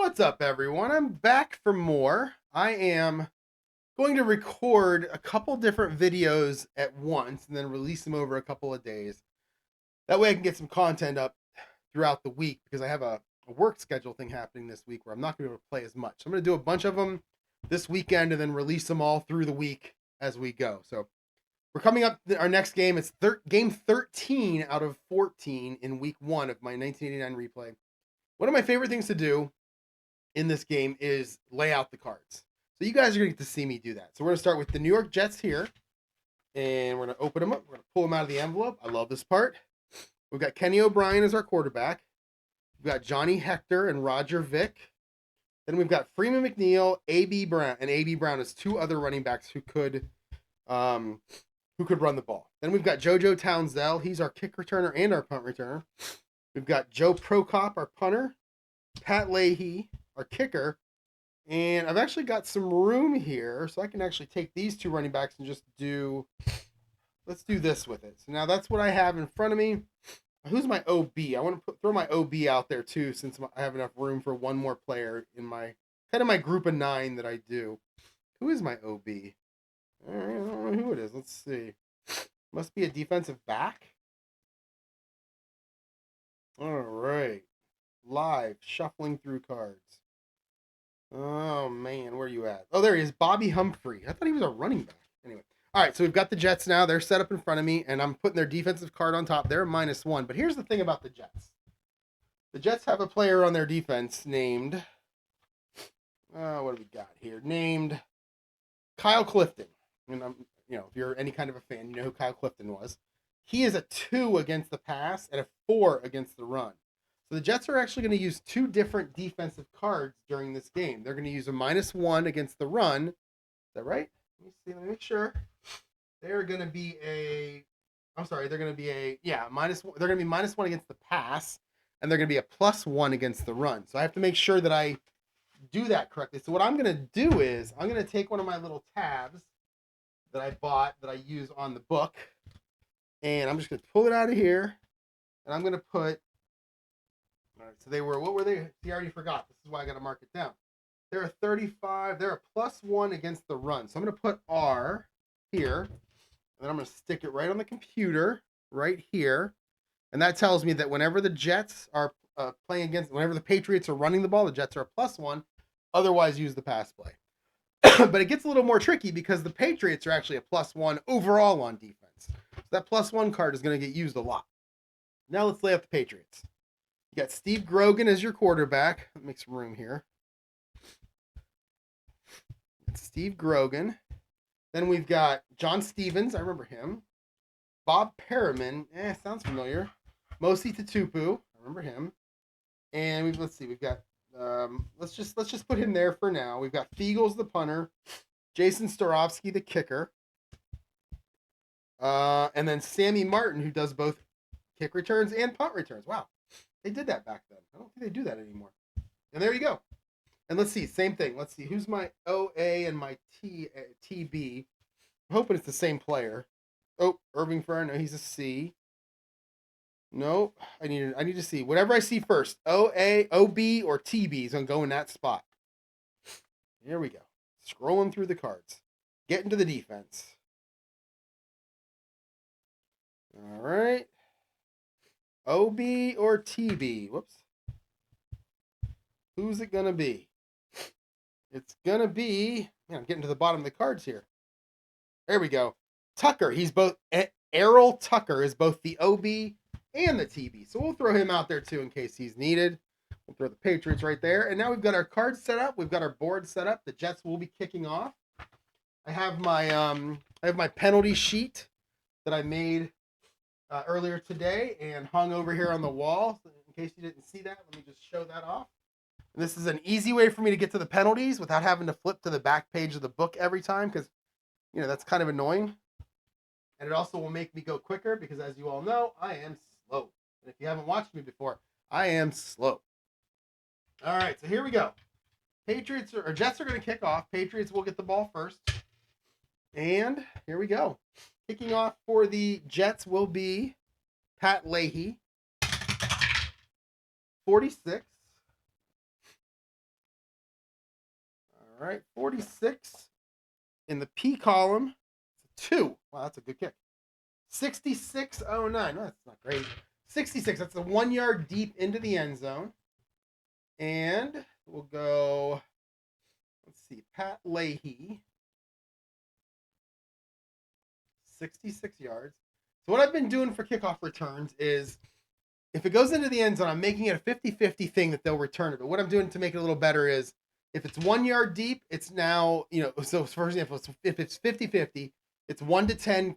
What's up, everyone? I'm back for more. I am going to record a couple different videos at once and then release them over a couple of days. That way I can get some content up throughout the week because I have a work schedule thing happening this week where I'm not going to be able to play as much. So I'm going to do a bunch of them this weekend and then release them all through the week as we go. So we're coming up our next game. It's game 13 out of 14 in week 1 of my 1989 replay. One of my favorite things to do in this game is lay out the cards. So you guys are going to get to see me do that. So we're going to start with the New York Jets here. And we're going to open them up. We're going to pull them out of the envelope. I love this part. We've got Kenny O'Brien as our quarterback. We've got Johnny Hector and Roger Vick. Then we've got Freeman McNeil, A.B. Brown. And A.B. Brown is two other running backs who could run the ball. Then we've got JoJo Townsell. He's our kick returner and our punt returner. We've got Joe Prokop, our punter. Pat Leahy, our kicker. And I've actually got some room here, so I can actually take these two running backs and just let's do this with it. So now that's what I have in front of me. Who's my OB? I want to throw my OB out there too, since I have enough room for one more player in my my group of 9 that I do. Who is my OB? I don't know who it is. Let's see. Must be a defensive back. All right. Live, shuffling through cards. Oh, man, where are you at? Oh, there he is, Bobby Humphrey. I thought he was a running back. Anyway. All right, so we've got the Jets now. They're set up in front of me, and I'm putting their defensive card on top. They're -1. But here's the thing about the Jets. The Jets have a player on their defense named, what do we got here? Named Kyle Clifton. And if you're any kind of a fan, you know who Kyle Clifton was. He is a 2 against the pass and a 4 against the run. So the Jets are actually going to use 2 different defensive cards during this game. They're going to use a -1 against the run. Is that right? Let me see. Let me make sure. They're going to be they're going to be -1. They're going to be -1 against the pass, and they're going to be a +1 against the run. So I have to make sure that I do that correctly. So what I'm going to do is I'm going to take one of my little tabs that I bought that I use on the book, and I'm just going to pull it out of here, and I'm going to put. All right, so what were they? See, I already forgot. This is why I got to mark it down. They're a 35. They're a +1 against the run. So I'm going to put R here, and then I'm going to stick it right on the computer right here. And that tells me that whenever the Jets are whenever the Patriots are running the ball, the Jets are a +1. Otherwise, use the pass play. But it gets a little more tricky because the Patriots are actually a +1 overall on defense. So that +1 card is going to get used a lot. Now let's lay out the Patriots. You got Steve Grogan as your quarterback. Let me make some room here. It's Steve Grogan. Then we've got John Stevens. I remember him. Bob Perriman. Sounds familiar. Mosi Tatupu. I remember him. And let's see. We've got. Let's just put him there for now. We've got Fiegels the punter. Jason Starofsky the kicker. And then Sammy Martin, who does both kick returns and punt returns. Wow. They did that back then. I don't think they do that anymore. And there you go. And let's see, same thing. Let's see, who's my OA and my TB? I'm hoping it's the same player. Oh, Irving Fern. No, he's a C. No, I need to see. Whatever I see first, OA, OB, or TB is going to go in that spot. Here we go. Scrolling through the cards. Getting to the defense. All right. OB or TB? Whoops. Who's it going to be? It's going to be... Man, I'm getting to the bottom of the cards here. There we go. Tucker. He's both... Errol Tucker is both the OB and the TB. So we'll throw him out there too in case he's needed. We'll throw the Patriots right there. And now we've got our cards set up. We've got our board set up. The Jets will be kicking off. I have my penalty sheet that I made earlier today and hung over here on the wall. So in case you didn't see that, let me just show that off. And this is an easy way for me to get to the penalties without having to flip to the back page of the book every time because, that's kind of annoying. And it also will make me go quicker because, as you all know, I am slow. And if you haven't watched me before, I am slow. All right, so here we go. Jets are going to kick off. Patriots will get the ball first. And here we go. Kicking off for the Jets will be Pat Leahy, 46. All right, 46 in the P column. 2. Wow, that's a good kick. 66.09. No, that's not great. 66. That's a 1 yard deep into the end zone. And we'll go, let's see, Pat Leahy. 66 yards. So what I've been doing for kickoff returns is if it goes into the end zone, I'm making it a 50-50 thing that they'll return it. But what I'm doing to make it a little better is if it's 1 yard deep, it's now, so for example, if it's 50-50, it's 1 to 10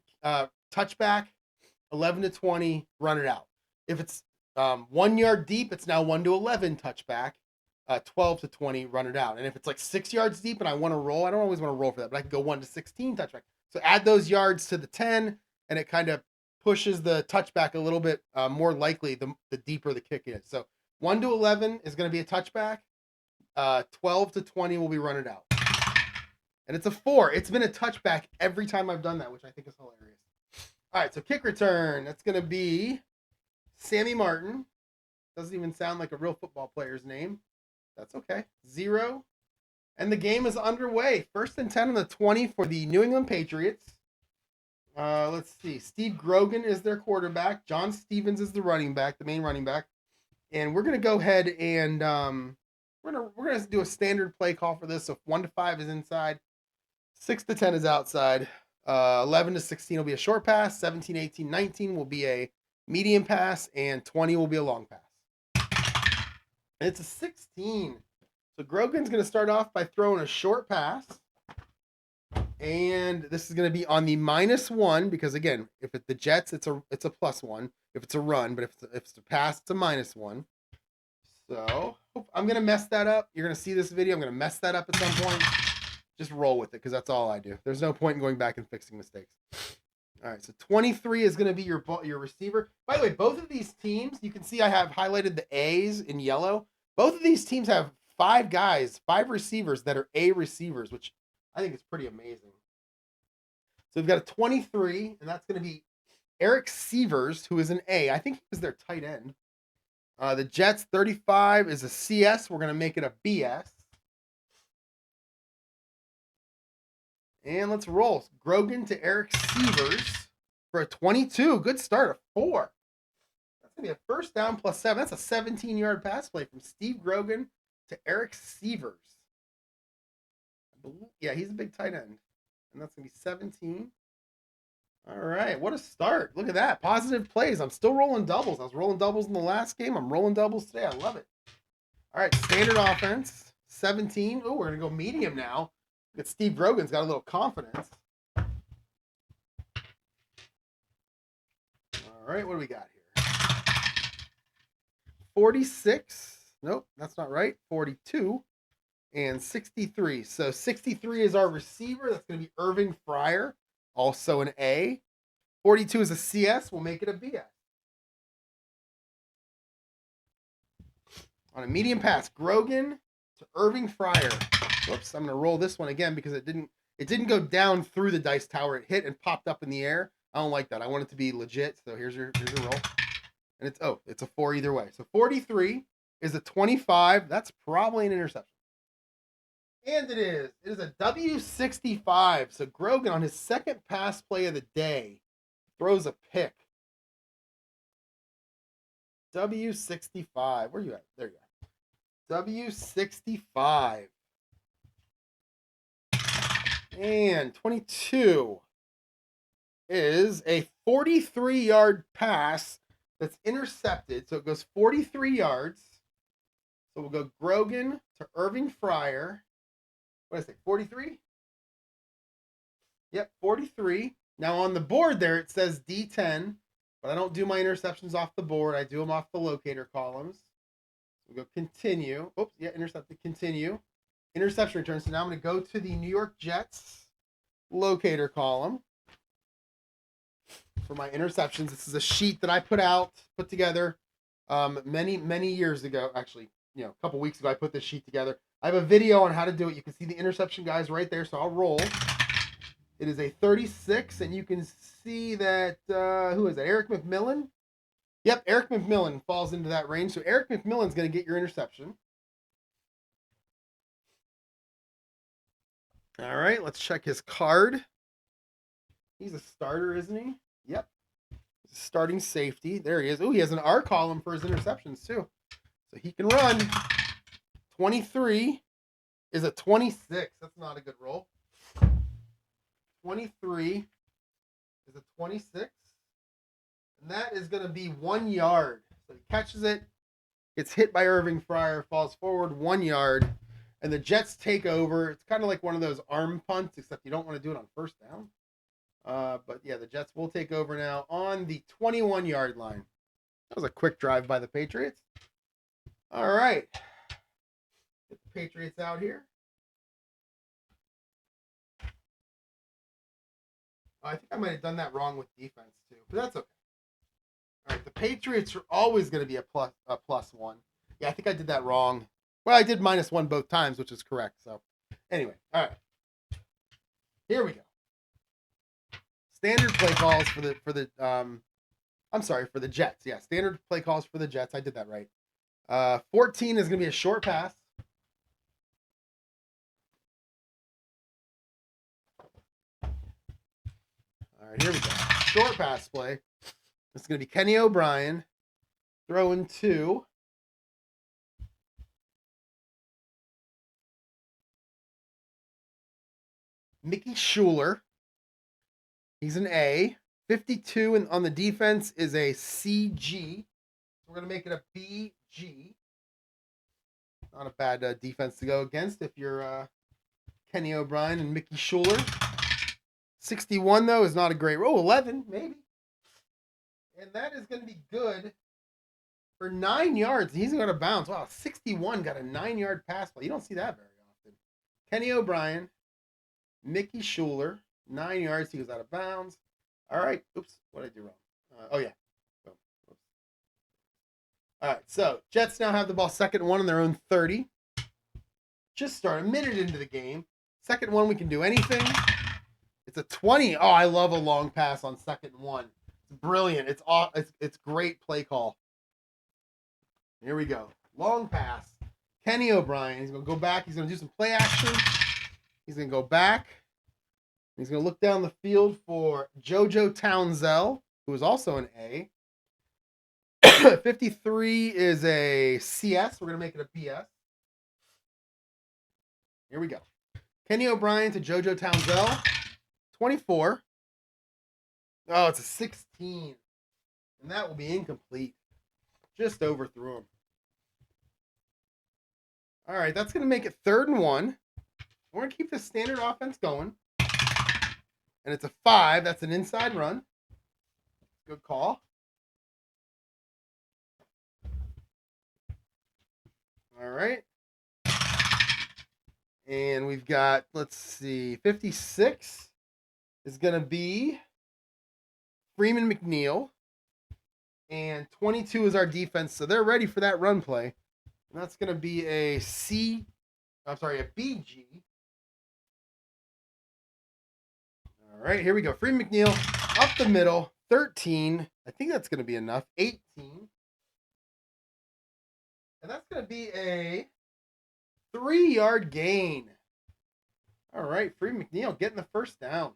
touchback, 11 to 20, run it out. If it's 1 yard deep, it's now 1 to 11 touchback, 12 to 20, run it out. And if it's like 6 yards deep and I want to roll, I don't always want to roll for that, but I can go 1 to 16 touchback. So add those yards to the 10, and it kind of pushes the touchback a little bit more likely the deeper the kick is. So 1 to 11 is going to be a touchback. 12 to 20 will be run it out. And it's a 4. It's been a touchback every time I've done that, which I think is hilarious. All right, so kick return. That's going to be Sammy Martin. Doesn't even sound like a real football player's name. That's okay. 0. And the game is underway. 1st and 10 on the 20 for the New England Patriots. Let's see. Steve Grogan is their quarterback. John Stevens is the running back, the main running back. And we're going to go ahead and we're gonna do a standard play call for this. So 1 to 5 is inside. 6 to 10 is outside. 11 to 16 will be a short pass. 17, 18, 19 will be a medium pass. And 20 will be a long pass. And it's a 16. So Grogan's going to start off by throwing a short pass. And this is going to be on the -1 because, again, if it's the Jets, it's a +1. If it's a run, but if it's a pass, it's a -1. So I'm going to mess that up. You're going to see this video. I'm going to mess that up at some point. Just roll with it because that's all I do. There's no point in going back and fixing mistakes. All right, so 23 is going to be your receiver. By the way, both of these teams, you can see I have highlighted the A's in yellow. Both of these teams have 5 receivers that are A receivers, which I think is pretty amazing. So we've got a 23, and that's going to be Eric Sievers, who is an A. I think he was their tight end. The Jets 35 is a CS. We're going to make it a BS. And let's roll. Grogan to Eric Sievers for a 22. Good start, a 4. That's going to be a 1st down +7. That's a 17-yard pass play from Steve Grogan to Eric Sievers. Yeah, he's a big tight end. And that's going to be 17. All right, what a start. Look at that. Positive plays. I'm still rolling doubles. I was rolling doubles in the last game. I'm rolling doubles today. I love it. All right, standard offense. 17. Oh, we're going to go medium now. Look at Steve Grogan's got a little confidence. All right, what do we got here? 46. Nope, that's not right. 42. And 63. So 63 is our receiver. That's going to be Irving Fryer, also an A. 42 is a CS. We'll make it a BS. On a medium pass, Grogan to Irving Fryer. Whoops, I'm going to roll this one again because it didn't go down through the dice tower. It hit and popped up in the air. I don't like that. I want it to be legit. So here's your roll. And it's a 4 either way. So 43 is a 25. That's probably an interception. And it is. It is a W65. So Grogan, on his second pass play of the day, throws a pick. W65. Where are you at? There you are. W65. And 22 is a 43-yard pass that's intercepted. So it goes 43 yards. So we'll go Grogan to Irving Fryer. What did I say, 43? Yep, 43. Now on the board there, it says D10, but I don't do my interceptions off the board. I do them off the locator columns. We'll go continue. Oops, yeah, intercepted, continue. Interception return. So now I'm going to go to the New York Jets locator column for my interceptions. This is a sheet that I put together many years ago. Actually, a couple weeks ago, I put this sheet together. I have a video on how to do it. You can see the interception guys right there, so I'll roll. It is a 36, and you can see that, who is that, Eric McMillan? Yep, Eric McMillan falls into that range. So Eric McMillan's going to get your interception. All right, let's check his card. He's a starter, isn't he? Yep. He's a starting safety. There he is. Oh, he has an R column for his interceptions, too. So he can run. 23 is a 26. That's not a good roll. 23 is a 26. And that is going to be 1 yard. So he catches it, gets hit by Irving Fryer, falls forward 1 yard, and the Jets take over. It's kind of like one of those arm punts, except you don't want to do it on first down. But yeah, the Jets will take over now on the 21-yard line. That was a quick drive by the Patriots. All right. Get the Patriots out here. I think I might have done that wrong with defense too, but that's okay. All right, the Patriots are always going to be a plus one. Yeah, I think I did that wrong. Well, I did -1 both times, which is correct. So, anyway, all right. Here we go. Standard play calls for the Jets. Yeah, standard play calls for the Jets. I did that right. 14 is going to be a short pass. All right, here we go. Short pass play. It's going to be Kenny O'Brien throwing to Mickey Schuler. He's an A. 52 and on the defense is a CG. We're going to make it a BG. Not a bad defense to go against if you're Kenny O'Brien and Mickey Schuler. 61, though, is not a great roll. 11, maybe. And that is going to be good for 9 yards. He's going to bounce. Wow, 61 got a 9-yard pass play. You don't see that very often. Kenny O'Brien, Mickey Schuler, 9 yards. He goes out of bounds. All right. Oops, what did I do wrong? Oh, yeah. Boom. All right, so Jets now have the ball, second and 1 on their own 30. Just start a minute into the game. Second and 1, we can do anything. It's a 20. Oh, I love a long pass on second and 1. It's brilliant. It's great play call. Here we go. Long pass. Kenny O'Brien. He's going to go back. He's going to do some play action. He's going to go back. He's going to look down the field for JoJo Townsell, who is also an A. 53 is a CS. We're going to make it a BS. Here we go. Kenny O'Brien to JoJo Townsell. 24. Oh, it's a 16. And that will be incomplete. Just overthrew him. All right, that's going to make it 3rd and 1. We're going to keep the standard offense going. And it's a 5. That's an inside run. Good call. All right. And we've got, let's see, 56 is going to be Freeman McNeil. And 22 is our defense. So they're ready for that run play. And that's going to be a BG. All right, here we go. Freeman McNeil up the middle. 13. I think that's going to be enough. 18. And that's going to be a 3-yard gain. All right, Freeman McNeil getting the first down.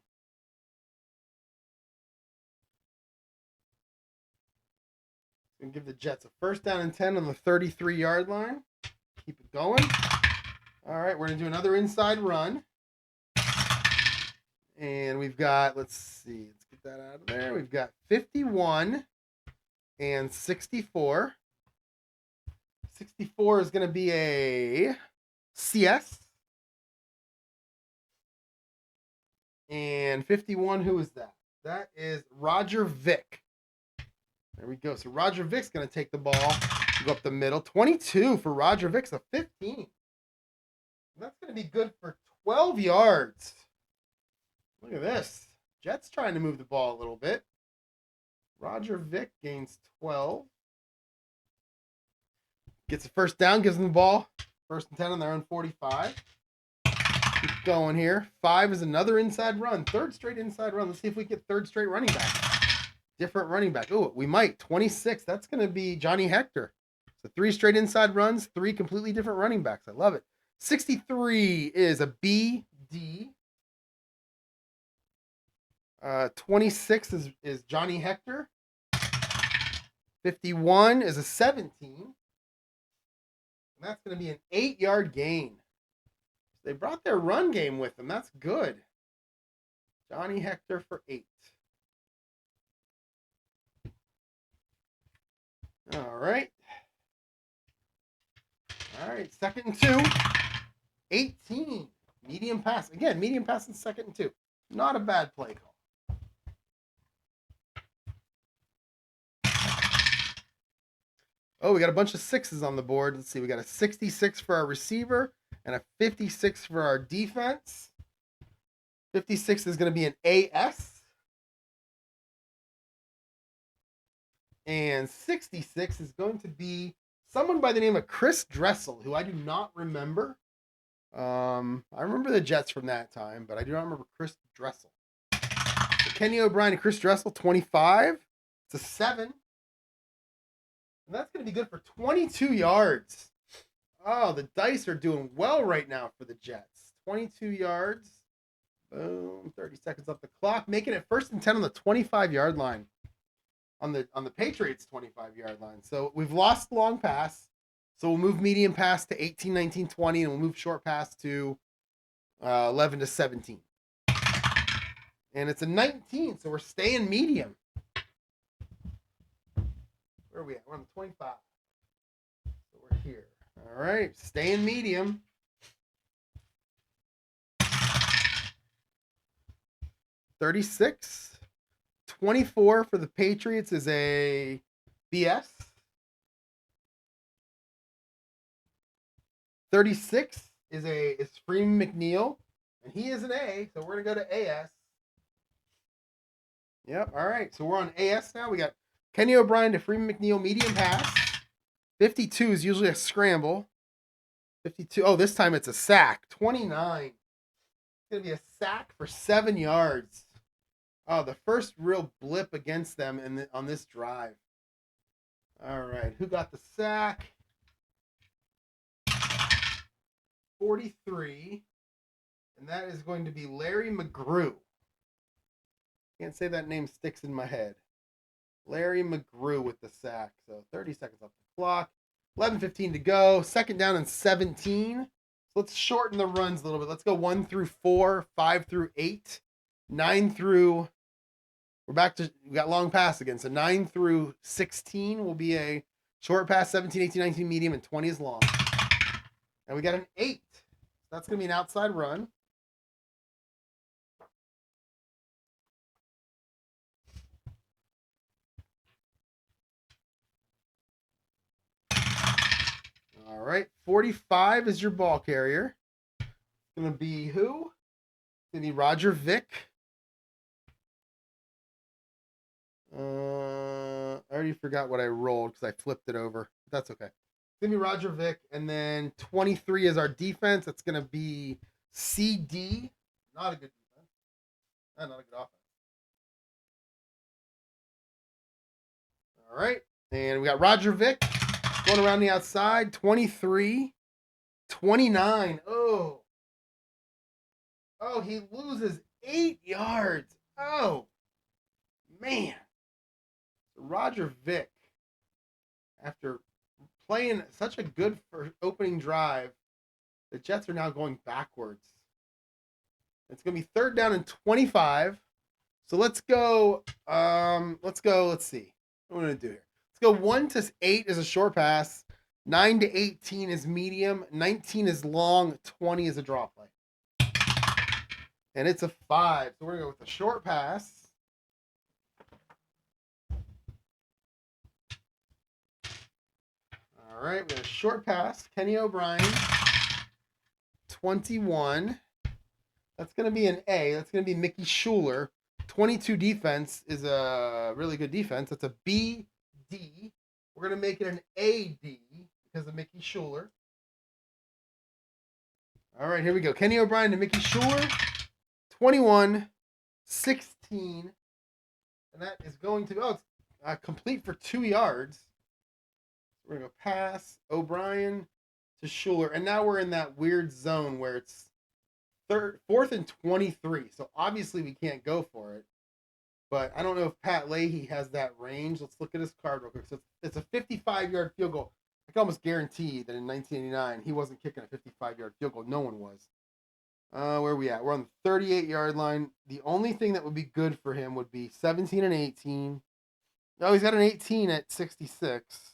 Going to give the Jets a 1st down and 10 on the 33-yard line. Keep it going. All right, we're going to do another inside run. And we've got, let's see, let's get that out of there. We've got 51 and 64. 64 is going to be a CS. And 51, who is that? That is Roger Vick. There we go. So Roger Vick's going to take the ball, go up the middle. 22 for Roger Vick's a 15. And that's going to be good for 12 yards. Look at this. Jets trying to move the ball a little bit. Roger Vick gains 12. Gets a 1st down, gives them the ball. 1st and 10 on their own 45. Keep going here. 5 is another inside run. 3rd straight inside run. Let's see if we get 3rd straight running back. Different running back. Oh, we might. 26. That's going to be Johnny Hector. So 3 straight inside runs, 3 completely different running backs. I love it. 63 is a BB. D. 26 is Johnny Hector. 51 is a 17. And that's going to be an 8-yard gain. They brought their run game with them. That's good. Johnny Hector for 8. All right. All right, 2nd and 2. 18. Medium pass. Again, medium pass in 2nd and 2. Not a bad play call. Oh, we got a bunch of 6s on the board. Let's see. We got a 66 for our receiver and a 56 for our defense. 56 is going to be an AS. And 66 is going to be someone by the name of Chris Dressel, who I do not remember. I remember the Jets from that time, but I do not remember Chris Dressel. So Kenny O'Brien and Chris Dressel, 25. It's a 7. And that's going to be good for 22 yards. Oh, the dice are doing well right now for the Jets. 22 yards. Boom. 30 seconds off the clock. Making it 1st and 10 on the 25-yard line. On the Patriots' 25-yard line. So we've lost long pass. So we'll move medium pass to 18, 19, 20, and we'll move short pass to 11 to 17. And it's a 19, so we're staying medium. Where are we at? We're on the 25. So we're here. All right, staying medium. $36. 24 for the Patriots is a BS. 36 is Freeman McNeil, and he is an A, so we're gonna go to AS. Yep. All right, so we're on AS now. We got Kenny O'Brien to Freeman McNeil, medium pass. 52 is usually a scramble. 52. Oh, this time it's a sack. 29. It's gonna be a sack for 7 yards. Oh, the first real blip against them on this drive. All right, who got the sack? 43, and that is going to be Larry McGrew. Can't say that name sticks in my head. Larry McGrew with the sack. So 30 seconds off the clock. 11:15 to go. 2nd down and 17. So let's shorten the runs a little bit. Let's go 1 through 4, 5 through 8, 9 through. We got long pass again. So 9 through 16 will be a short pass. 17, 18, 19 medium, and 20 is long. And we got an 8. That's going to be an outside run. All right. 45 is your ball carrier. It's going to be who? It's going to be Roger Vick. I already forgot what I rolled because I flipped it over. But that's okay. It's going to be Roger Vick. And then 23 is our defense. That's going to be CD. Not a good defense. Not a good offense. All right. And we got Roger Vick going around the outside. 23. 29. Oh, he loses 8 yards. Oh, man. Roger Vick, after playing such a good opening drive, the Jets are now going backwards. It's going to be 3rd down and 25. So let's go. Let's see. What am I going to do here? Let's go 1 to 8 is a short pass. 9 to 18 is medium. 19 is long. 20 is a draw play. And it's a 5. So we're going to go with the short pass. All right, we got a short pass. Kenny O'Brien, 21. That's going to be an A. That's going to be Mickey Schuler. 22 defense is a really good defense. That's a BD. We're going to make it an AD because of Mickey Schuler. All right, here we go. Kenny O'Brien to Mickey Schuler, 21, 16. And that is going to go complete for 2 yards. We're going to go pass O'Brien to Schuler. And now we're in that weird zone where it's 4th and 23. So obviously we can't go for it. But I don't know if Pat Leahy has that range. Let's look at his card real quick. So it's a 55-yard field goal. I can almost guarantee that in 1989 he wasn't kicking a 55-yard field goal. No one was. Where are we at? We're on the 38-yard line. The only thing that would be good for him would be 17 and 18. Oh, he's got an 18 at 66.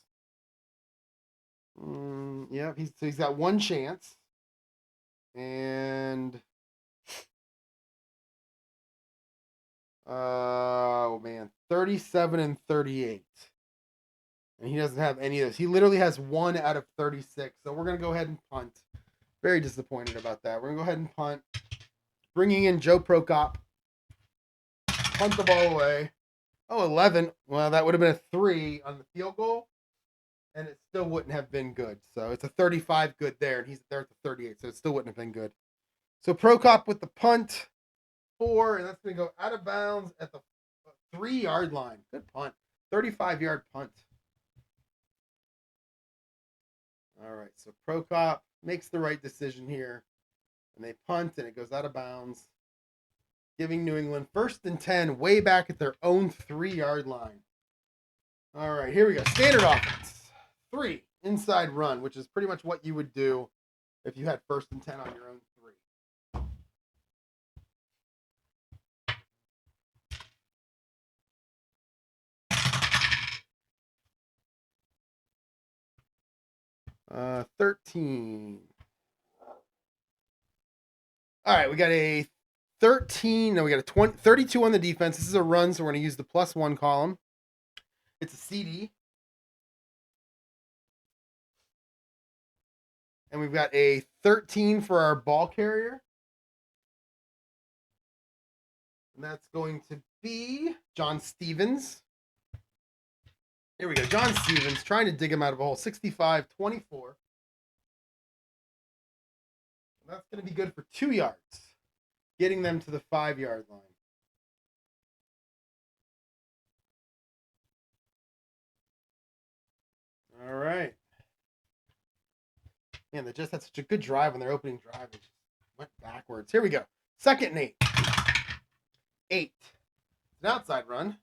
Yeah, he's got one chance. And oh man, 37 and 38. And he doesn't have any of this. He literally has 1 out of 36. So we're going to go ahead and punt. Very disappointed about that. We're going to go ahead and punt. Bringing in Joe Prokop. Punt the ball away. Oh, 11. Well, that would have been a 3 on the field goal. And it still wouldn't have been good. So it's a 35 good there. And he's there at the 38. So it still wouldn't have been good. So Prokop with the punt. 4. And that's going to go out of bounds at the 3-yard line. Good punt. 35-yard punt. All right. So Prokop makes the right decision here. And they punt, and it goes out of bounds, giving New England 1st and 10 way back at their own 3-yard line. All right, here we go. Standard offense. 3, inside run, which is pretty much what you would do if you had 1st and 10 on your own 3. 13. All right, we got a 13. No, we got a 32 on the defense. This is a run, so we're going to use the +1 column. It's a CD. And we've got a 13 for our ball carrier. And that's going to be John Stevens. Here we go. John Stevens trying to dig him out of a hole. 65-24. That's going to be good for 2 yards, getting them to the 5-yard line. All right. Man, they just had such a good drive on their opening drive. It just went backwards. Here we go. 2nd and 8. 8. It's an outside run.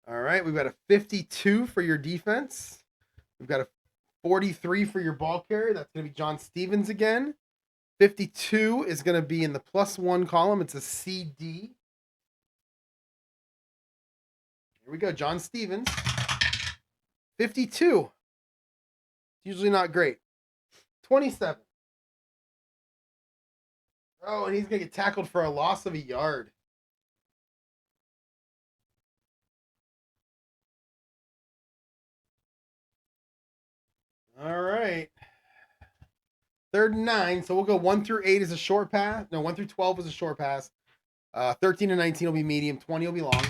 All right, we've got a 52 for your defense. We've got a 43 for your ball carrier. That's going to be John Stevens again. 52 is going to be in the +1 column. It's a CD. Here we go, John Stevens. 52. Usually not great. 27. Oh, and he's going to get tackled for a loss of a yard. All right. 3rd and 9. So we'll go 1 through 8 as a short pass. No, 1 through 12 is a short pass. 13 and 19 will be medium. 20 will be long.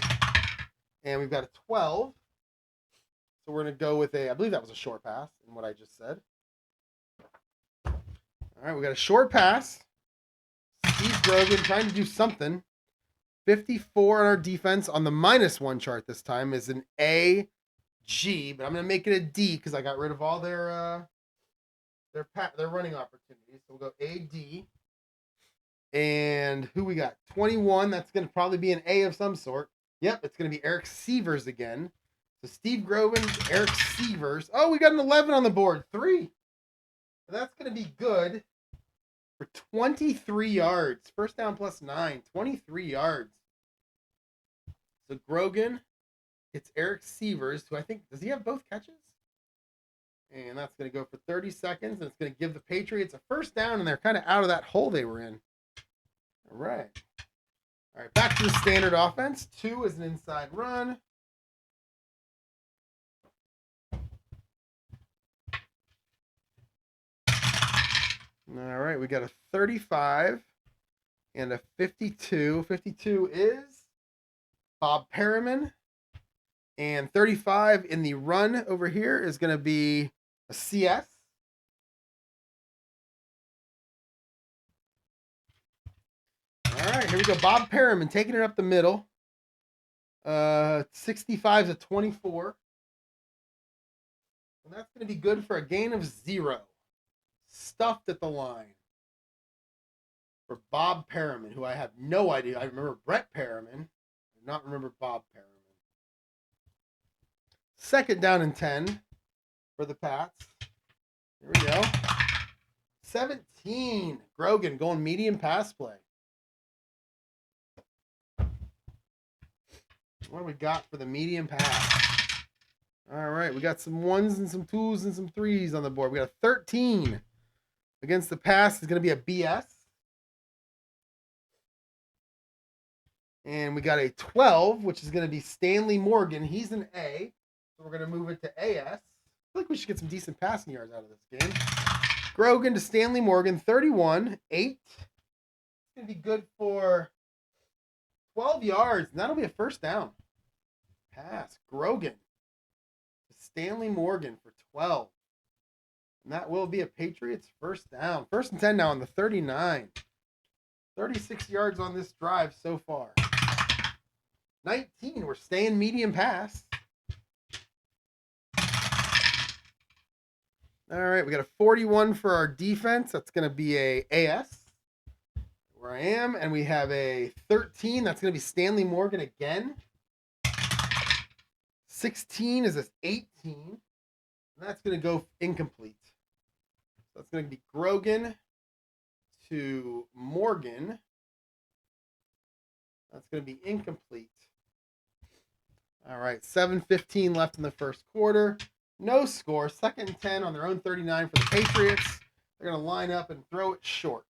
And we've got a 12. So we're going to go with I believe that was a short pass in what I just said. All right, we got a short pass. Steve Grogan trying to do something. 54 on our defense on the -1 chart this time is an A, G, but I'm going to make it a D because I got rid of all their running opportunities. So we'll go A, D. And who we got? 21. That's going to probably be an A of some sort. Yep, it's going to be Eric Sievers again. So Steve Grogan, Eric Sievers. Oh, we got an 11 on the board. 3. And that's going to be good for 23 yards. 1st down +9. 23 yards. So Grogan, it's Eric Sievers, who I think, does he have both catches? And that's going to go for 30 seconds, and it's going to give the Patriots a 1st down, and they're kind of out of that hole they were in. All right. All right, back to the standard offense. 2 is an inside run. All right, we got a 35 and a 52. 52 is Bob Perriman. And 35 in the run over here is going to be a CS. All right, here we go. Bob Perriman taking it up the middle. 65 to 24. And that's going to be good for a gain of 0. Stuffed at the line for Bob Perriman, who I have no idea. I remember Brett Perriman. I do not remember Bob Perriman. Second down and 10 for the Pats. Here we go. 17. Grogan going medium pass play. What do we got for the medium pass? All right, we got some 1s and some 2s and some 3s on the board. We got a 13 against the pass. Is going to be a BS. And we got a 12, which is going to be Stanley Morgan. He's an A. So we're going to move it to AS. I feel like we should get some decent passing yards out of this game. Grogan to Stanley Morgan, 31, 8. It's going to be good for 12 yards, and that'll be a first down. Pass. Grogan to Stanley Morgan for 12. And that will be a Patriots first down. First and 10 now on the 39. 36 yards on this drive so far. 19, we're staying medium pass. All right, we got a 41 for our defense. That's going to be a AS. Where I am. And we have a 13. That's going to be Stanley Morgan again. 16 is a 18. And that's going to go incomplete. So that's going to be Grogan to Morgan. That's going to be incomplete. All right, 7:15 left in the first quarter. No score. Second and 10 on their own 39 for the Patriots. They're going to line up and throw it short.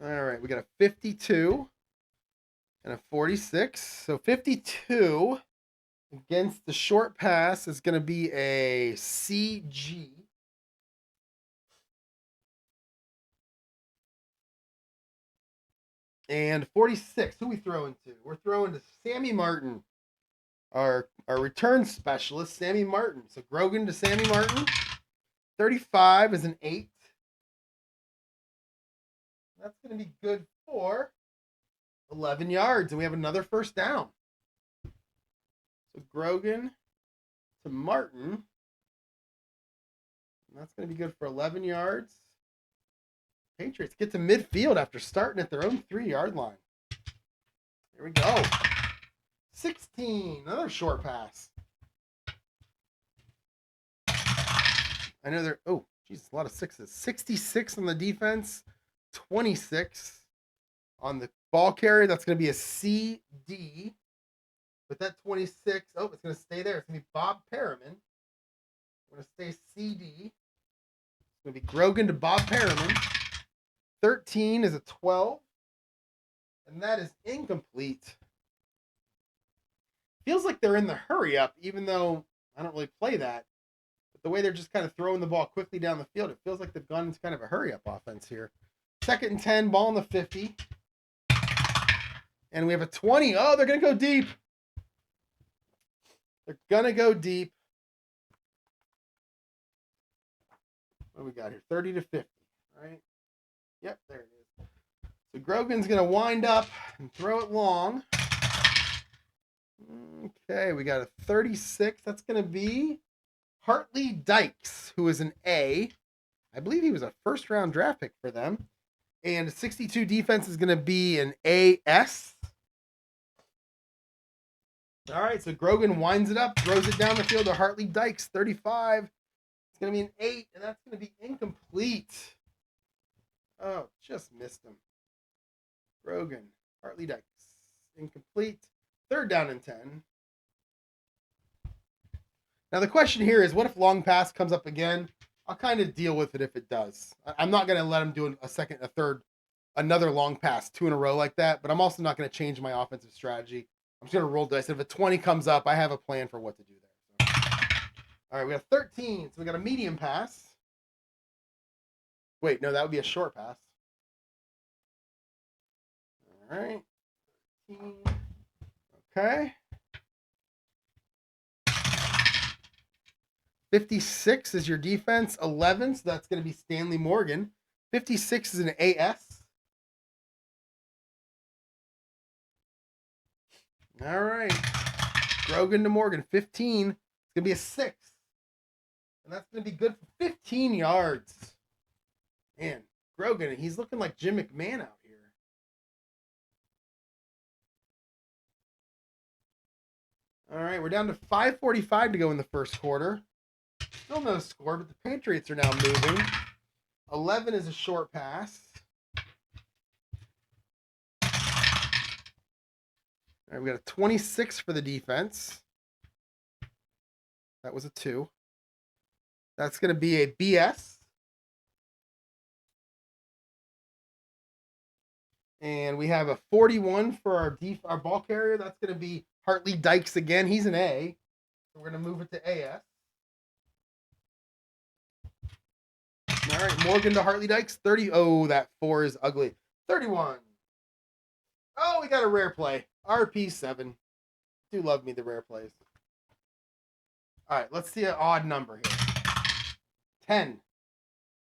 All right, we got a 52 and a 46. So 52 against the short pass is going to be a CG. And 46, who we throwing to? We're throwing to Sammy Martin, our return specialist, Sammy Martin. So Grogan to Sammy Martin. 35 is an 8. That's going to be good for 11 yards. And we have another first down. So Grogan to Martin. And that's going to be good for 11 yards. Patriots get to midfield after starting at their own 3-yard line. Here we go. 16. Another short pass. I know they're... Oh, geez, a lot of 6s. 66 on the defense. 26 on the ball carrier. That's going to be a CD. With that 26... Oh, it's going to stay there. It's going to be Bob Perriman. I'm going to stay CD. It's going to be Grogan to Bob Perriman. 13 is a 12. And that is incomplete. Feels like they're in the hurry up, even though I don't really play that. But the way they're just kind of throwing the ball quickly down the field, it feels like they've gone into kind of a hurry up offense here. Second and 10, ball on the 50. And we have a 20. Oh, they're going to go deep. They're going to go deep. What do we got here? 30 to 50, right? Yep, there it is. So Grogan's going to wind up and throw it long. Okay, we got a 36. That's going to be Hartley Dykes, who is an A. I believe he was a first-round draft pick for them. And 62 defense is going to be an AS. All right, so Grogan winds it up, throws it down the field to Hartley Dykes, 35. It's going to be an 8, and that's going to be incomplete. Oh, just missed him. Grogan, Hartley Dykes, incomplete. Third down and 10. Now the question here is, what if long pass comes up again? I'll kind of deal with it if it does. I'm not going to let him do another long pass, 2 in a row like that, but I'm also not going to change my offensive strategy. I'm just going to roll dice. If a 20 comes up, I have a plan for what to do there. So. All right, we got 13. So we got a medium pass. Wait, no, that would be a short pass. All right. 13. Okay. 56 is your defense. 11, so that's going to be Stanley Morgan. 56 is an AS. All right. Grogan to Morgan, 15. It's going to be a 6. And that's going to be good for 15 yards. Man, Grogan, he's looking like Jim McMahon out here. All right, we're down to 5:45 to go in the first quarter. Still no score, but the Patriots are now moving. 11 is a short pass. All right, we got a 26 for the defense. That was a 2. That's going to be a BS. And we have a 41 for our ball carrier. That's going to be Hartley Dykes again. He's an A. So we're going to move it to AS. All right, Morgan to Hartley Dykes. 30. Oh, that 4 is ugly. 31. Oh, we got a rare play. RP7. Do love me the rare plays. All right, let's see an odd number here. 10.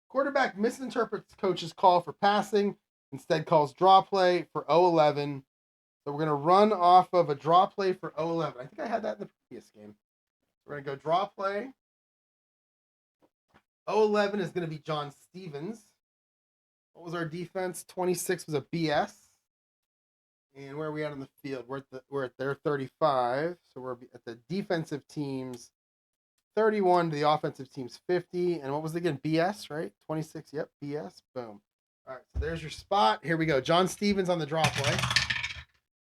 Quarterback misinterprets coach's call for passing. Instead calls draw play for 011. So we're going to run off of a draw play for 011. I think I had that in the previous game. We're going to go draw play. 011 is going to be John Stevens. What was our defense? 26 was a BS. And where are we at on the field? We're at their 35. So we're at the defensive team's 31 to the offensive team's 50. And what was it again? BS, right? 26. Yep, BS. Boom. All right, so there's your spot. Here we go. John Stevens on the draw play.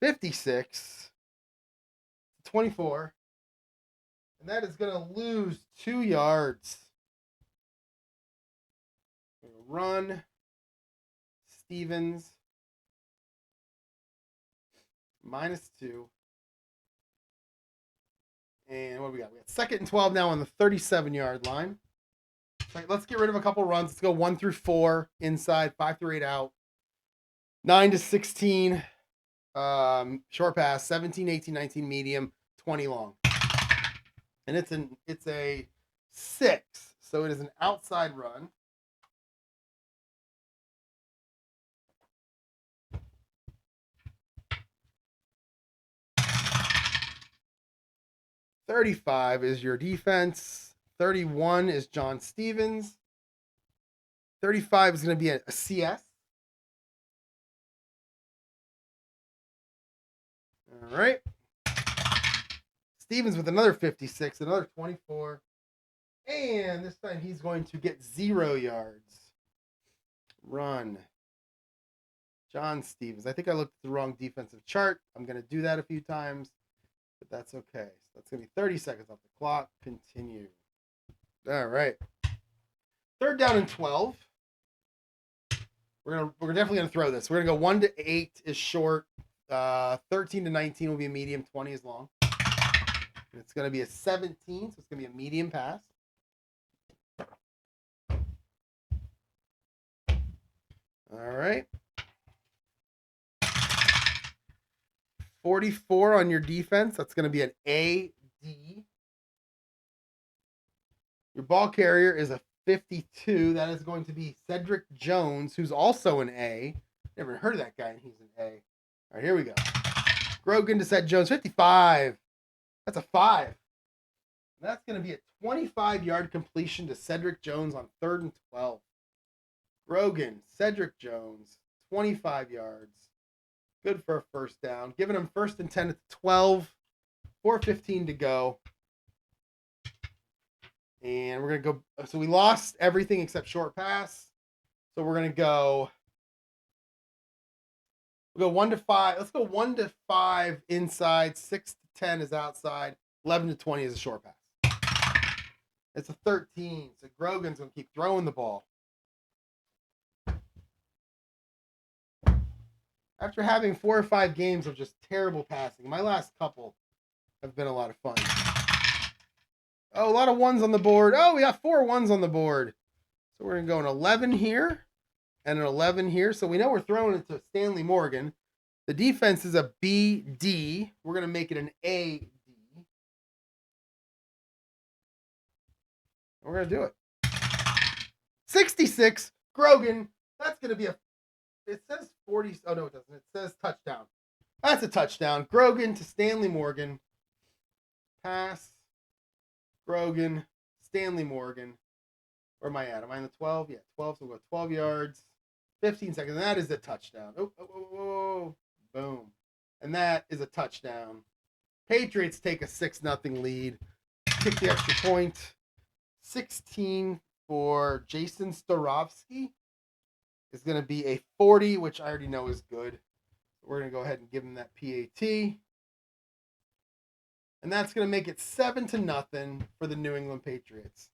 56. 24. And that is going to lose 2 yards. Run. Stevens. -2. And what do we got? We got 2nd and 12 now on the 37-yard line. All right, let's get rid of a couple runs. Let's go 1 through 4 inside, 5 through 8 out. 9 to 16, short pass. 17, 18, 19 medium, 20 long. And it's a 6, so it is an outside run. $35 is your defense. 31 is John Stevens. 35 is going to be a CS. All right. Stevens with another 56, another 24. And this time he's going to get 0 yards. Run. John Stevens. I think I looked at the wrong defensive chart. I'm going to do that a few times, but that's okay. So that's going to be 30 seconds off the clock. Continue. All right. 3rd down and 12. We're definitely going to throw this. We're going to go 1 to 8 is short. 13 to 19 will be a medium. 20 is long. And it's going to be a 17, so it's going to be a medium pass. All right. 44 on your defense. That's going to be an AD. Your ball carrier is a 52. That is going to be Cedric Jones, who's also an A. Never heard of that guy, and he's an A. All right, here we go. Grogan to Cedric Jones, 55. That's a 5. And that's going to be a 25-yard completion to Cedric Jones on 3rd and 12. Grogan, Cedric Jones, 25 yards. Good for a 1st down. Giving him 1st and 10 at the 12. 4:15 to go. And we're going to go. So we lost everything except short pass. So we're going to go. We'll go 1 to 5. Let's go 1 to 5 inside. 6 to 10 is outside. 11 to 20 is a short pass. It's a 13. So Grogan's going to keep throwing the ball. After having 4 or 5 games of just terrible passing, my last couple have been a lot of fun. Oh, a lot of 1s on the board. Oh, we got 4 1s on the board. So we're going to go an 11 here and an 11 here. So we know we're throwing it to Stanley Morgan. The defense is a BD. We're going to make it an AD. We're going to do it. 66, Grogan. That's going to be a... It says 40. Oh, no, it doesn't. It says touchdown. That's a touchdown. Grogan to Stanley Morgan. Pass. Grogan. Stanley Morgan. Where am I at? Am I in the 12? Yeah, 12. So we'll go 12 yards. 15 seconds. And that is a touchdown. Oh. Boom. And that is a touchdown. Patriots take a 6-0 lead. Kick the extra point. 16 for Jason Starovsky is going to be a 40, which I already know is good. We're going to go ahead and give him that PAT. And that's going to make it 7-0 for the New England Patriots.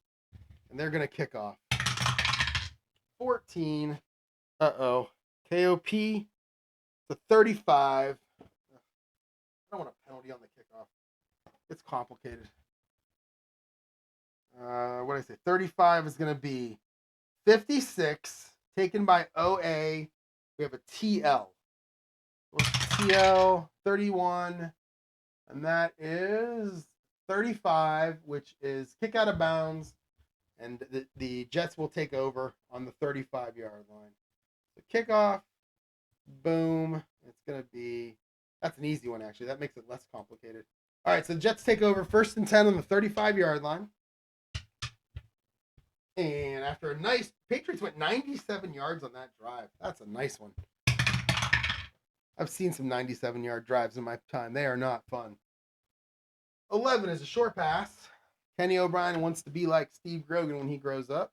And they're going to kick off. 14. KOP to 35. I don't want a penalty on the kickoff. It's complicated. What did I say? 35 is going to be 56, taken by OA. We have a TL. TL 31, and that is 35, which is kick out of bounds, and the Jets will take over on the 35-yard line. So kickoff, boom. It's going to be, that's an easy one, actually. That makes it less complicated. All right, so the Jets take over 1st and 10 on the 35-yard line. And after a nice, Patriots went 97 yards on that drive. That's a nice one. I've seen some 97-yard drives in my time. They are not fun. 11 is a short pass. Kenny O'Brien wants to be like Steve Grogan when he grows up.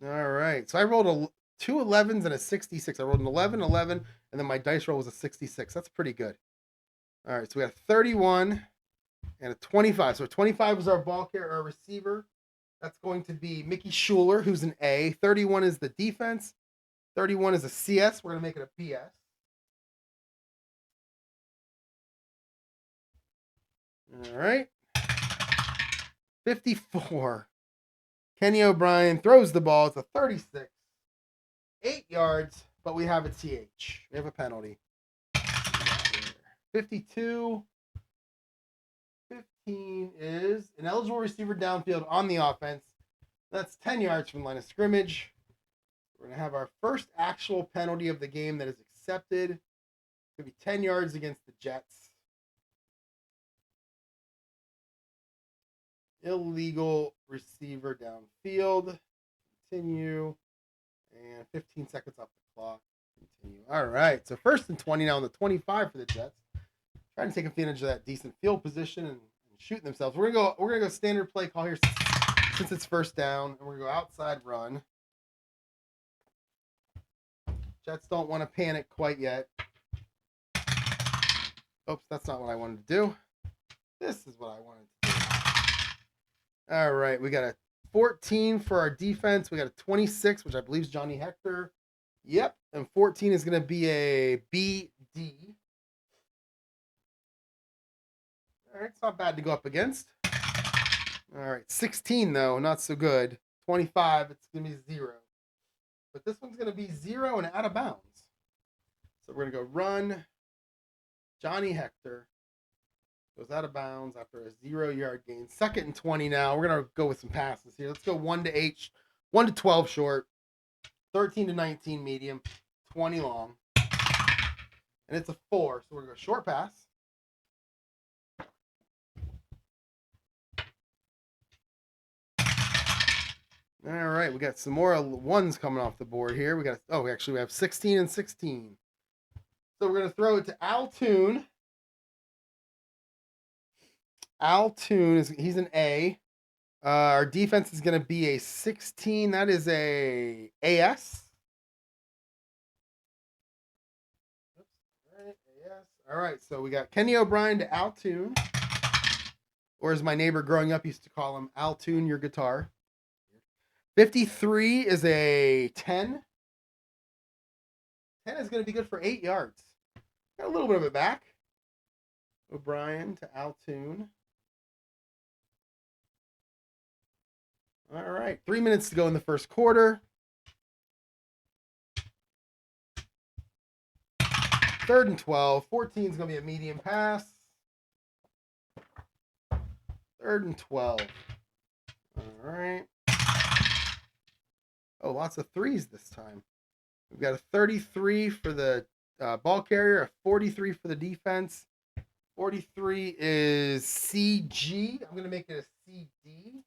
All right. So I rolled two 11s and a 66. I rolled an 11, 11, and then my dice roll was a 66. That's pretty good. All right. So we got 31 and a 25. So 25 was our ball carrier, our receiver. That's going to be Mickey Schuler, who's an A. 31 is the defense. 31 is a CS. We're going to make it a BS. All right. 54. Kenny O'Brien throws the ball. It's a 36. 8 yards, but we have a TH. We have a penalty. 52. 15 is an eligible receiver downfield on the offense. That's 10 yards from the line of scrimmage. We're going to have our first actual penalty of the game that is accepted. It's going to be 10 yards against the Jets. Illegal receiver downfield. Continue. And 15 seconds off the clock. Continue. All right. So 1st and 20 now on the 25 for the Jets. Trying to take advantage of that decent field position and shooting themselves. We're gonna go standard play call here since it's 1st down, and we're gonna go outside run. Jets don't want to panic quite yet. Oops, that's not what I wanted to do. This is what I wanted to do. All right, we got a 14 for our defense. We got a 26, which I believe is Johnny Hector. Yep, and 14 is gonna be a BD. All right, it's not bad to go up against. All right, 16 though, not so good. 25, it's gonna be 0. But this one's gonna be 0 and out of bounds. So we're gonna go run. Johnny Hector goes out of bounds after a 0-yard gain. 2nd and 20 now. We're gonna go with some passes here. Let's go 1 to 8, 1 to 12 short, 13 to 19 medium, 20 long, and it's a 4. So we're gonna go short pass. All right, we got some more ones coming off the board here. We have 16 and 16. So we're going to throw it to Altoon. He's an A. Our defense is going to be a 16. That is a AS. All right, so we got Kenny O'Brien to Altoon. Or as my neighbor growing up used to call him, Altoon your guitar. 53 is a 10. 10 is going to be good for 8 yards. Got a little bit of it back. O'Brien to Altoon. All right. 3 minutes to go in the 1st quarter. 3rd and 12. 14 is going to be a medium pass. 3rd and 12. All right. Oh, lots of threes this time. We've got a 33 for the ball carrier, a 43 for the defense. 43 is CG. I'm going to make it a CD.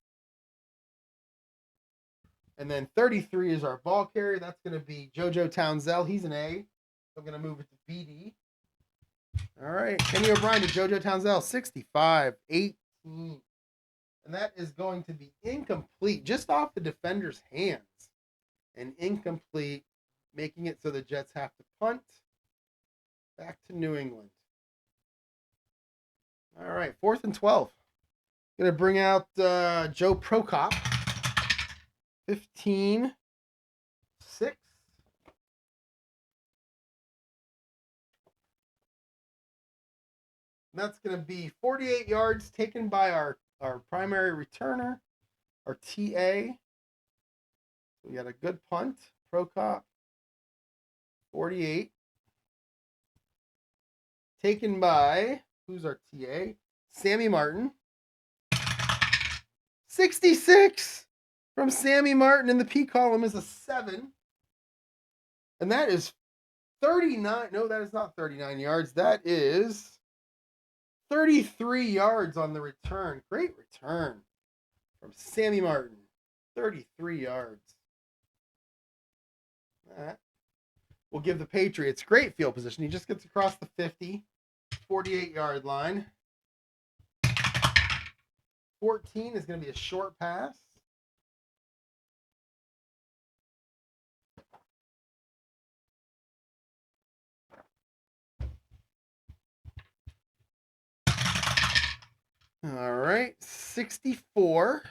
And then 33 is our ball carrier. That's going to be JoJo Townsell. He's an A. I'm going to move it to BD. All right. Kenny O'Brien to JoJo Townsell, 65, 18. And that is going to be incomplete, just off the defender's hands. And incomplete, making it so the Jets have to punt back to New England. All right, 4th and 12. Going to bring out Joe Prokop. 15, 6. And that's going to be 48 yards taken by our primary returner, our TA. We got a good punt. Prokop, 48. Taken by, who's our TA? Sammy Martin. 66 from Sammy Martin in the P column is a 7. And that is 39. No, that is not 39 yards. That is 33 yards on the return. Great return from Sammy Martin. 33 yards. That will give the Patriots great field position. He just gets across the 50, 48-yard line. 14 is going to be a short pass. All right, 64,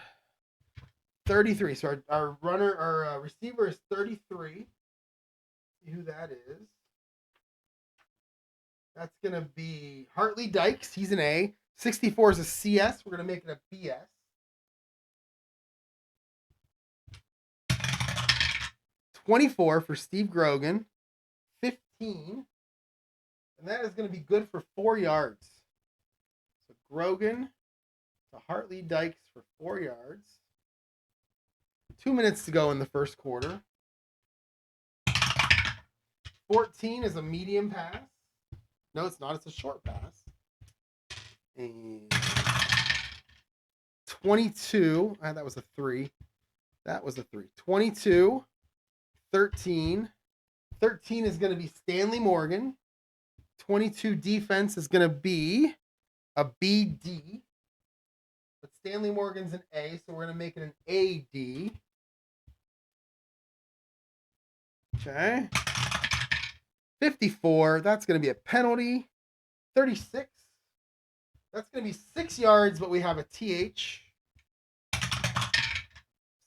33. So our runner, our receiver is 33. See who that is. That's going to be Hartley Dykes. He's an A. 64 is a CS. We're going to make it a BS. 24 for Steve Grogan. 15. And that is going to be good for 4 yards. So Grogan to Hartley Dykes for 4 yards. 2 minutes to go in the first quarter. 14 is a medium pass. No, it's not. It's a short pass. And 22. That was a 3. That was a 3. 22. 13. 13 is going to be Stanley Morgan. 22 defense is going to be a BD. But Stanley Morgan's an A, so we're going to make it an AD. Okay. 54, that's going to be a penalty. 36, that's going to be 6 yards, but we have a TH.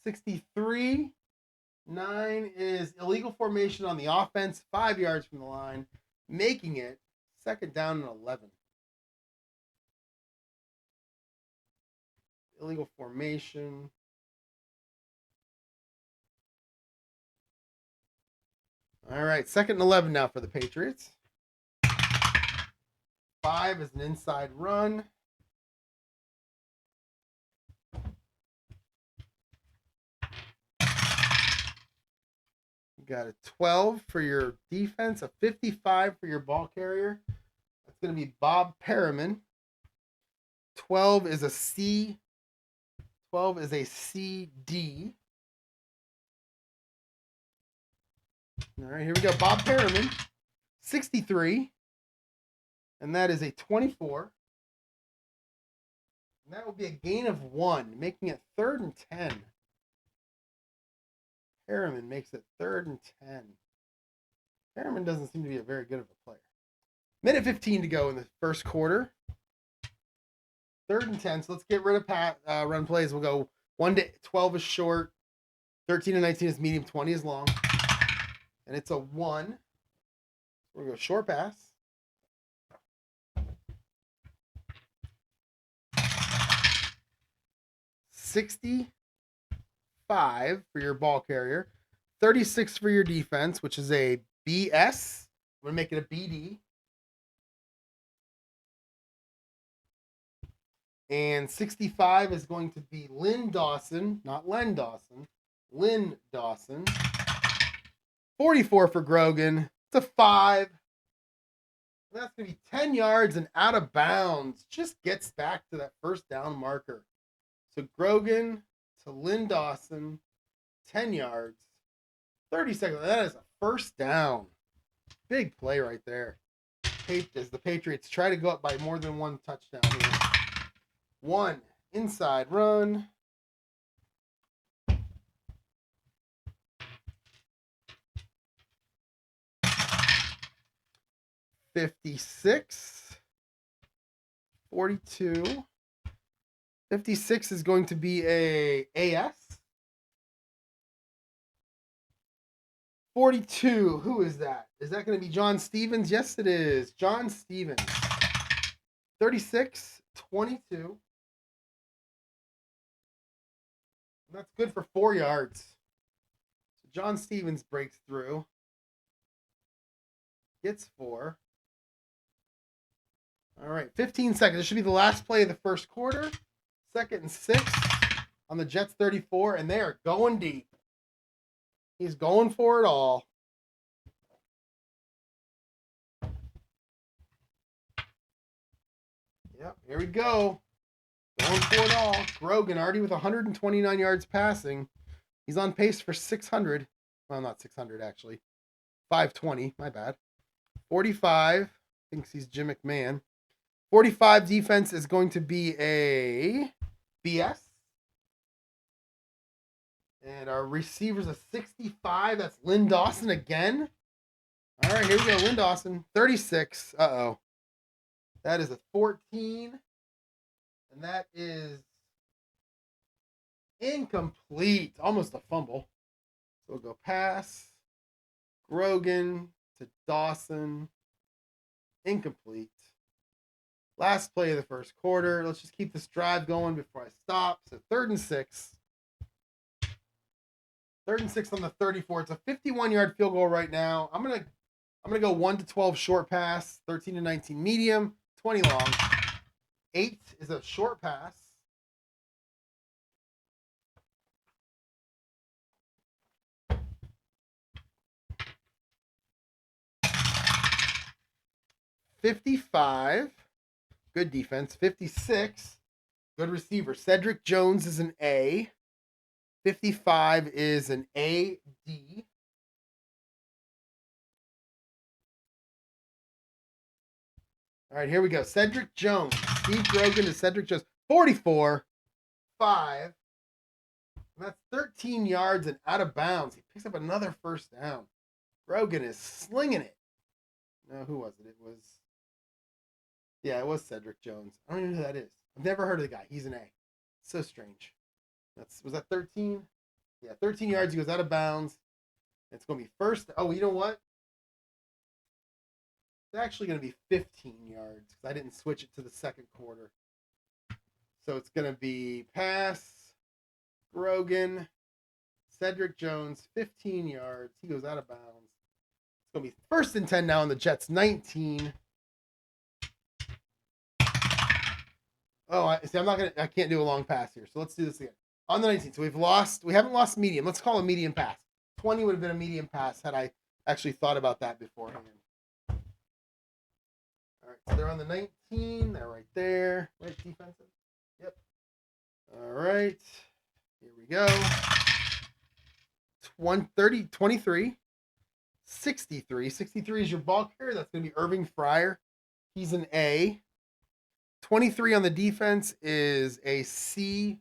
63, 9 is illegal formation on the offense, 5 yards from the line, making it 2nd down and 11. Illegal formation. All right, 2nd and 11 now for the Patriots. 5 is an inside run. You got a 12 for your defense, a 55 for your ball carrier. That's going to be Bob Perriman. 12 is a C. 12 is a CD. All right, here we go. Bob Perriman, 63. And that is a 24. And that will be a gain of 1, making it 3rd and 10. Perriman makes it 3rd and 10. Perriman doesn't seem to be a very good of a player. Minute 15 to go in the first quarter. 3rd and 10. So let's get rid of run plays. We'll go 1 to 12 is short. 13 and 19 is medium. 20 is long. And it's a 1. We're going to go short pass. $65 for your ball carrier. 36 for your defense, which is a BS. I'm going to make it a BD. And 65 is going to be Lynn Dawson, not Len Dawson. Lynn Dawson. 44 for Grogan. It's a 5. And that's going to be 10 yards and out of bounds. Just gets back to that first down marker. So Grogan to Lynn Dawson. 10 yards. 30 seconds. That is a first down. Big play right there. As the Patriots try to go up by more than one touchdown here. 1 inside run. 56. 42. 56 is going to be a AS. 42. Who is that? Is that going to be John Stevens? Yes, it is. John Stevens. 36. 22. And that's good for 4 yards. So John Stevens breaks through. Gets 4. All right, 15 seconds. This should be the last play of the first quarter. 2nd and 6 on the Jets 34, and they are going deep. He's going for it all. Yep, here we go. Going for it all. Grogan already with 129 yards passing. He's on pace for 600. Well, not 600, actually. 520, my bad. 45. Thinks he's Jim McMahon. 45 defense is going to be a BS. And our receiver's a 65. That's Lynn Dawson again. All right, here we go. Lynn Dawson, 36. Uh-oh. That is a 14. And that is incomplete. Almost a fumble. So we'll go pass. Grogan to Dawson. Incomplete. Last play of the first quarter. Let's just keep this drive going before I stop. So 3rd and 6. 3rd and 6 on the 34. It's a 51-yard field goal right now. I'm gonna go 1 to 12 short pass, 13 to 19 medium, 20 long. 8 is a short pass. $55. Good defense. 56. Good receiver. Cedric Jones is an A. 55 is an AD. All right, here we go. Cedric Jones. Steve Grogan to Cedric Jones. 44. 5. And that's 13 yards and out of bounds. He picks up another first down. Grogan is slinging it. No, who was it? It was Cedric Jones. I don't even know who that is. I've never heard of the guy. He's an A. So strange. Was that 13? Yeah, 13 yards. He goes out of bounds. It's going to be first. Oh, you know what? It's actually going to be 15 yards because I didn't switch it to the second quarter. So it's going to be pass, Grogan, Cedric Jones, 15 yards. He goes out of bounds. It's going to be 1st and 10 now on the Jets, 19. Oh, I can't do a long pass here. So let's do this again. On the 19th. So we haven't lost medium. Let's call it a medium pass. 20 would have been a medium pass had I actually thought about that beforehand. All right, so they're on the 19. They're right there. Right, defensive. Yep. All right. Here we go. 23. 63. 63 is your ball carrier. That's going to be Irving Fryer. He's an A. 23 on the defense is a CG.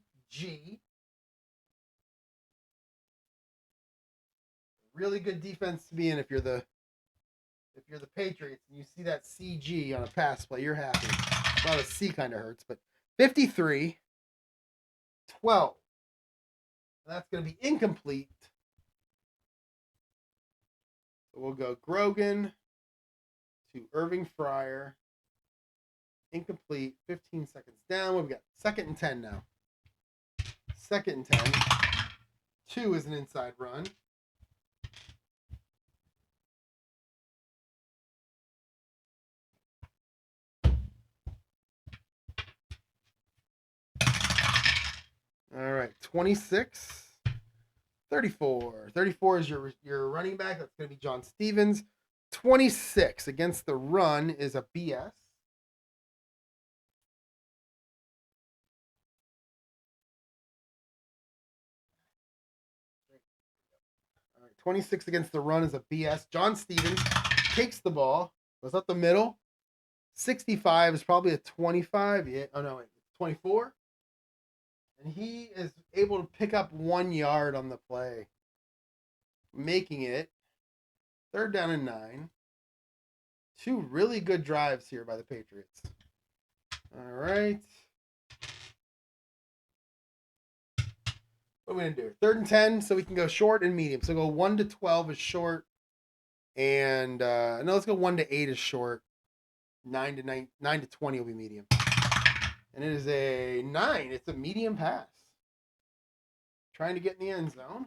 Really good defense to be in if you're the Patriots and you see that CG on a pass play, you're happy. Well, the C kind of hurts, but 53, 12. That's going to be incomplete. So we'll go Grogan to Irving Fryer. Incomplete. 15 seconds down. What we got? 2nd and 10 now. 2nd and 10. 2 is an inside run. All right. 26. 34. 34 is your running back. That's going to be John Stevens. 26 against the run is a BS. All right, 26 against the run is a BS. John Stevens takes the ball. Was up the middle. 65 is probably a 25. Yeah. Oh, no, wait. 24. And he is able to pick up 1 yard on the play, making it 3rd down and 9. 2 really good drives here by the Patriots. All right. What are we going to do? 3rd and 10, so we can go short and medium. So go 1 to 12 is short. And no, let's go 1 to 8 is short. 9 to 20 will be medium. And it is a 9. It's a medium pass. Trying to get in the end zone.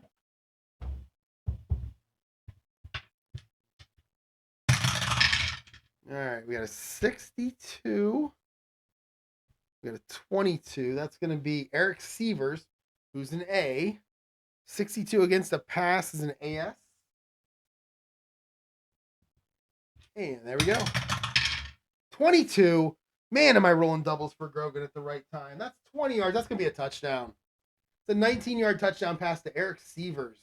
All right, we got a 62. We got a 22. That's going to be Eric Sievers, who's an A. 62 against a pass is an AS. And there we go. 22. Man, am I rolling doubles for Grogan at the right time. That's 20 yards. That's going to be a touchdown. It's a 19-yard touchdown pass to Eric Sievers.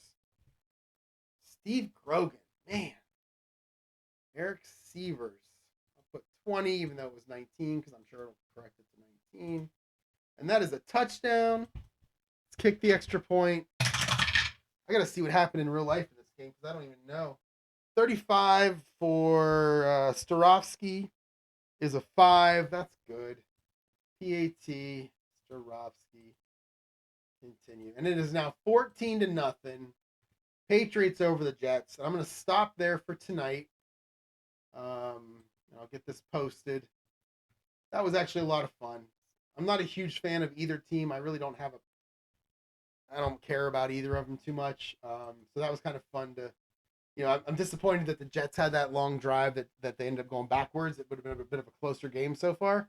Steve Grogan. Man. Eric Sievers. I'll put 20, even though it was 19, because I'm sure it'll correct it to 19. And that is a touchdown. Let's kick the extra point. I got to see what happened in real life in this game, because I don't even know. 35 for Starovsky is a 5. That's good. PAT, Starovsky. Continue. And it is now 14-0. Patriots over the Jets. I'm going to stop there for tonight. I'll get this posted. That was actually a lot of fun. I'm not a huge fan of either team. I really don't have I don't care about either of them too much. So that was kind of fun to, I'm disappointed that the Jets had that long drive that they ended up going backwards. It would have been a bit of a closer game so far.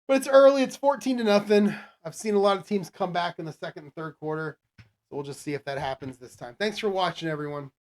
But it's early. It's 14-0. I've seen a lot of teams come back in the second and third quarter. So we'll just see if that happens this time. Thanks for watching, everyone.